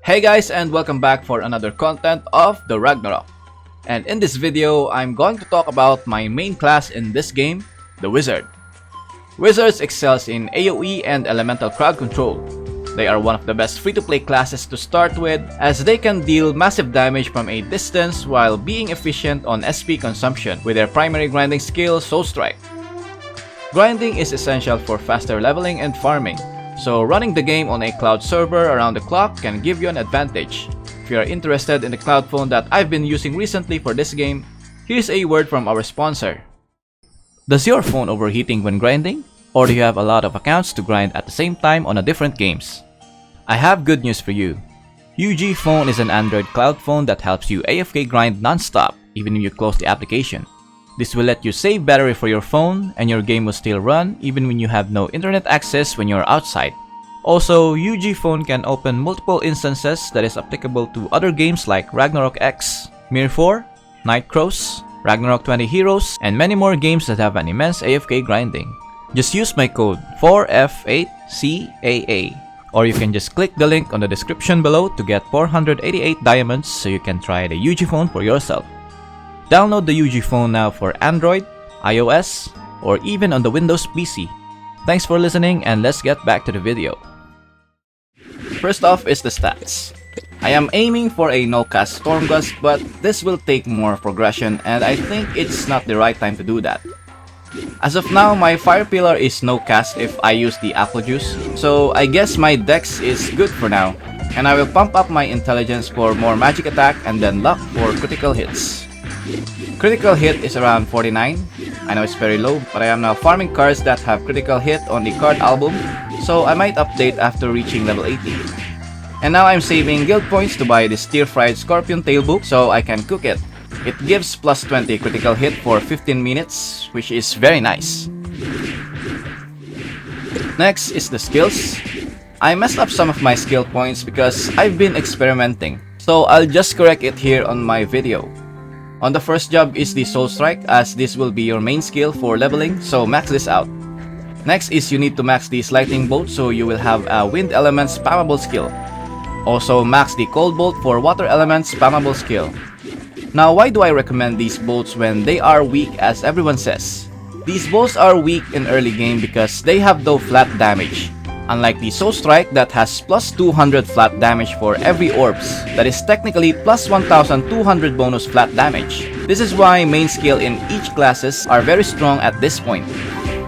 Hey guys, and welcome back for another content of the Ragnarok. And in this video, I'm going to talk about my main class in this game, the Wizard. Wizards excels in AoE and elemental crowd control. They are one of the best free-to-play classes to start with, as they can deal massive damage from a distance while being efficient on SP consumption with their primary grinding skill, Soul Strike. Grinding is essential for faster leveling and farming, so running the game on a cloud server around the clock can give you an advantage. If you are interested in the cloud phone that I've been using recently for this game, here's a word from our sponsor. Does your phone overheating when grinding? Or do you have a lot of accounts to grind at the same time on different games? I have good news for you. UG Phone is an Android cloud phone that helps you AFK grind non-stop even when you close the application. This will let you save battery for your phone, and your game will still run even when you have no internet access when you're outside. Also, UG Phone can open multiple instances that is applicable to other games like Ragnarok X, Mir 4, Night Crows, Ragnarok 20 Heroes, and many more games that have an immense AFK grinding. Just use my code 4F8CAA, or you can just click the link on the description below to get 488 diamonds so you can try the UG Phone for yourself. Download the UG Phone now for Android, iOS, or even on the Windows PC. Thanks for listening, and let's get back to the video. First off is the stats. I am aiming for a no-cast Stormgust, but this will take more progression, and I think it's not the right time to do that. As of now, my Fire Pillar is no cast if I use the Apple Juice, so I guess my Dex is good for now, and I will pump up my Intelligence for more magic attack and then Luck for critical hits. Critical hit is around 49. I know it's very low, but I am now farming cards that have critical hit on the card album, so I might update after reaching level 80. And now I'm saving guild points to buy this stir-fried scorpion tail book so I can cook it. It gives plus 20 critical hit for 15 minutes, which is very nice. Next is the skills. I messed up some of my skill points because I've been experimenting, so I'll just correct it here on my video. On the first job is the Soul Strike, as this will be your main skill for leveling, so max this out. Next is you need to max the Lightning Bolt so you will have a Wind Element spammable skill. Also max the Cold Bolt for Water Element spammable skill. Now, why do I recommend these bolts when they are weak as everyone says? These bolts are weak in early game because they have no flat damage, unlike the Soul Strike that has plus 200 flat damage for every orbs, that is technically plus 1200 bonus flat damage. This is why main skill in each classes are very strong at this point.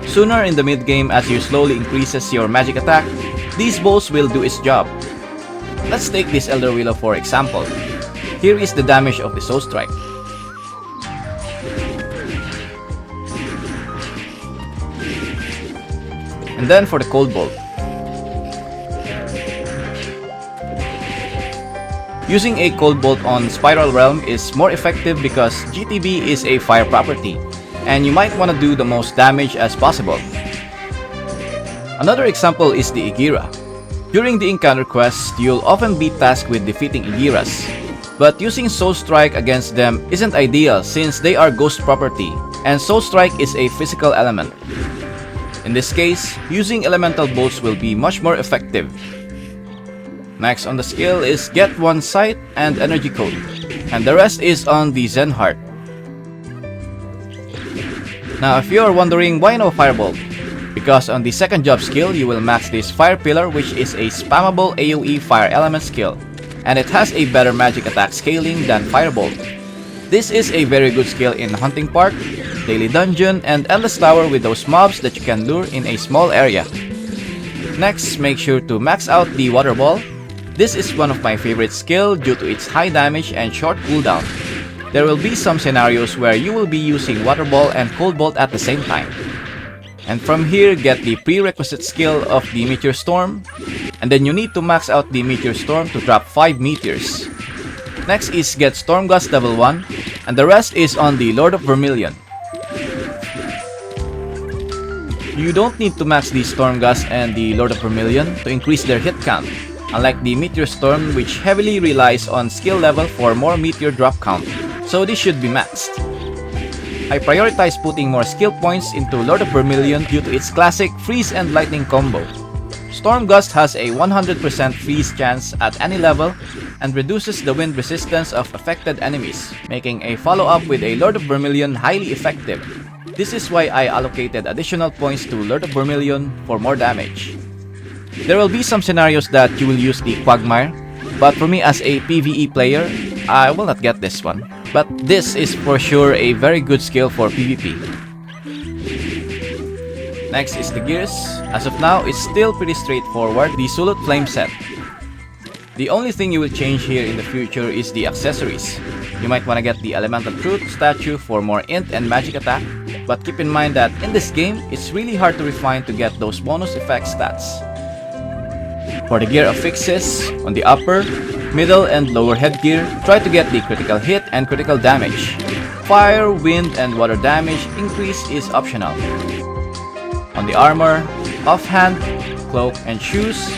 Sooner in the mid game, as you slowly increases your magic attack, these bolts will do its job. Let's take this Elder Willow for example. Here is the damage of the Soul Strike. And then for the Cold Bolt. Using a Cold Bolt on Spiral Realm is more effective because GTB is a fire property, and you might want to do the most damage as possible. Another example is the Igira. During the encounter quest, you'll often be tasked with defeating Igiras. But using Soul Strike against them isn't ideal since they are ghost property, and Soul Strike is a physical element. In this case, using elemental bolts will be much more effective. Next on the skill is Get One Sight and Energy Code, and the rest is on the Zen Heart. Now if you are wondering why no Firebolt, because on the second job skill you will max this Fire Pillar, which is a spammable AoE fire element skill, and it has a better magic attack scaling than Firebolt. This is a very good skill in Hunting Park, Daily Dungeon, and Endless Tower with those mobs that you can lure in a small area. Next, make sure to max out the Water Ball. This is one of my favorite skill due to its high damage and short cooldown. There will be some scenarios where you will be using Water Ball and Cold Bolt at the same time. And from here, get the prerequisite skill of the Meteor Storm, and then you need to max out the Meteor Storm to drop 5 meteors. Next is get Stormgust level 1, and the rest is on the Lord of Vermilion. You don't need to max the Stormgust and the Lord of Vermilion to increase their hit count, unlike the Meteor Storm, which heavily relies on skill level for more meteor drop count, so this should be maxed. I prioritize putting more skill points into Lord of Vermilion due to its classic freeze and lightning combo. Storm Gust has a 100% freeze chance at any level and reduces the wind resistance of affected enemies, making a follow-up with a Lord of Vermilion highly effective. This is why I allocated additional points to Lord of Vermilion for more damage. There will be some scenarios that you will use the Quagmire, but for me as a PvE player, I will not get this one. But this is for sure a very good skill for PvP. Next is the gears. As of now, it's still pretty straightforward, the Sulut Flame set. The only thing you will change here in the future is the accessories. You might want to get the Elemental Truth statue for more int and magic attack, but keep in mind that in this game, it's really hard to refine to get those bonus effect stats. For the gear affixes, on the upper, middle, and lower headgear, try to get the critical hit and critical damage. Fire, wind, and water damage increase is optional. On the armor, offhand, cloak, and shoes,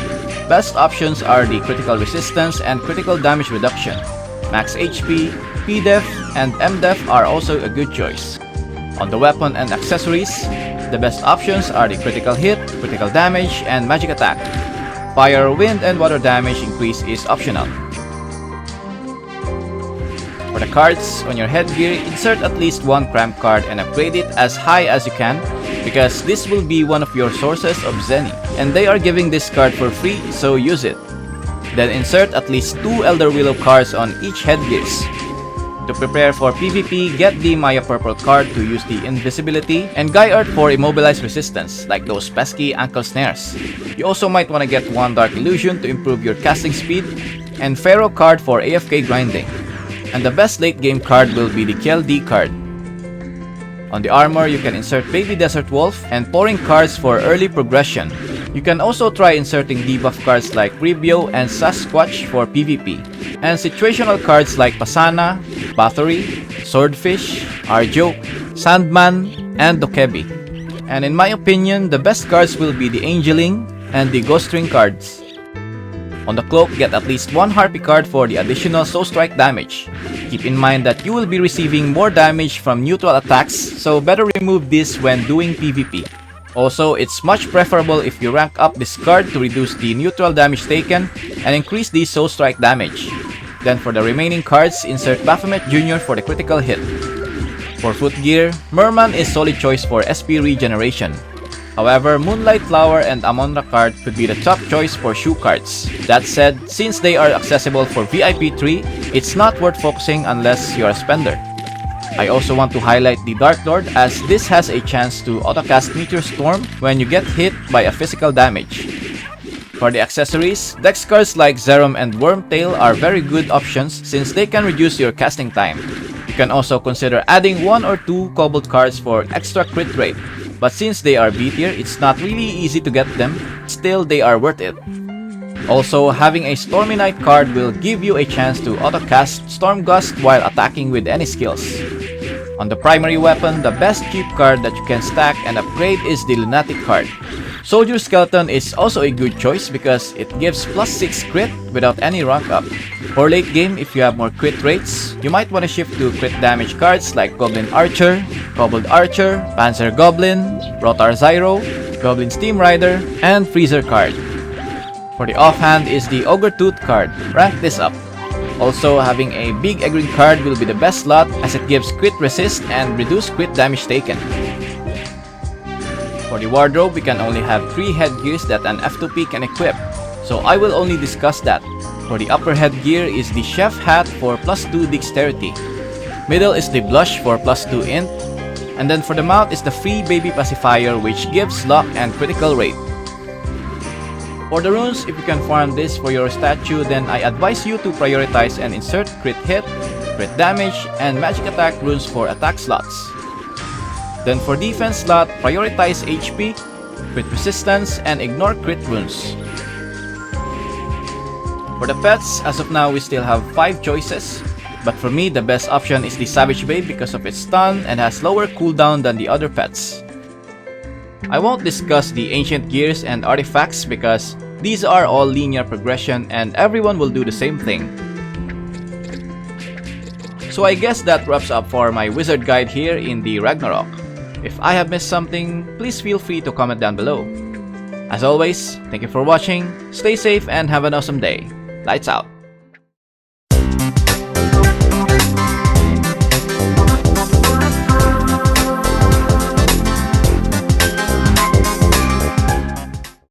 best options are the critical resistance and critical damage reduction. Max HP, P-Def, and M-Def are also a good choice. On the weapon and accessories, the best options are the critical hit, critical damage, and magic attack. Fire, wind, and water damage increase is optional. For the cards, on your headgear, insert at least one cramp card and upgrade it as high as you can, because this will be one of your sources of Zenny, and they are giving this card for free, so use it. Then insert at least 2 Elder Willow cards on each headgears. To prepare for PvP, get the Maya Purple card to use the invisibility, and Guy Earth for immobilize resistance, like those pesky ankle snares. You also might want to get one Dark Illusion to improve your casting speed, and Pharaoh card for AFK grinding. And the best late game card will be the Kel D card. On the armor, you can insert Baby Desert Wolf and Pouring cards for early progression. You can also try inserting debuff cards like Ribio and Sasquatch for PvP, and situational cards like Pasana, Bathory, Swordfish, Arjo, Sandman, and Dokebi. And in my opinion, the best cards will be the Angeling and the Ghost Ring cards. On the cloak, get at least one Harpy card for the additional Soul Strike damage. Keep in mind that you will be receiving more damage from neutral attacks, so better remove this when doing PvP. Also, it's much preferable if you rank up this card to reduce the neutral damage taken and increase the Soul Strike damage. Then for the remaining cards, insert Baphomet Jr. for the critical hit. For footgear, Merman is solid choice for SP regeneration. However, Moonlight Flower and Amonra card could be the top choice for shoe cards. That said, since they are accessible for VIP 3, it's not worth focusing unless you're a spender. I also want to highlight the Dark Lord, as this has a chance to autocast Meteor Storm when you get hit by a physical damage. For the accessories, dex cards like Zerum and Wormtail are very good options since they can reduce your casting time. You can also consider adding 1 or 2 Kobold cards for extra crit rate, but since they are B tier, it's not really easy to get them, still they are worth it. Also, having a Stormy Knight card will give you a chance to autocast Storm Gust while attacking with any skills. On the primary weapon, the best cheap card that you can stack and upgrade is the Lunatic card. Soldier Skeleton is also a good choice because it gives +6 crit without any rank up. For late game, if you have more crit rates, you might want to shift to crit damage cards like Goblin Archer, Kobold Archer, Panzer Goblin, Rotar Zyro, Goblin Steam Rider, and Freezer card. For the offhand is the Ogre Tooth card. Rank this up. Also, having a big Egrin card will be the best slot as it gives crit resist and reduce crit damage taken. For the wardrobe, we can only have 3 headgears that an F2P can equip, so I will only discuss that. For the upper headgear is the Chef Hat for +2 Dexterity. Middle is the Blush for +2 Int. And then for the mount is the free Baby Pacifier which gives luck and critical rate. For the runes, if you can farm this for your statue, then I advise you to prioritize and insert crit hit, crit damage, and magic attack runes for attack slots. Then for defense slot, prioritize HP, crit resistance, and ignore crit runes. For the pets, as of now we still have 5 choices, but for me the best option is the Savage Babe because of its stun and has lower cooldown than the other pets. I won't discuss the ancient gears and artifacts because these are all linear progression and everyone will do the same thing. So I guess that wraps up for my wizard guide here in the Ragnarok. If I have missed something, please feel free to comment down below. As always, thank you for watching, stay safe and have an awesome day. Lights out.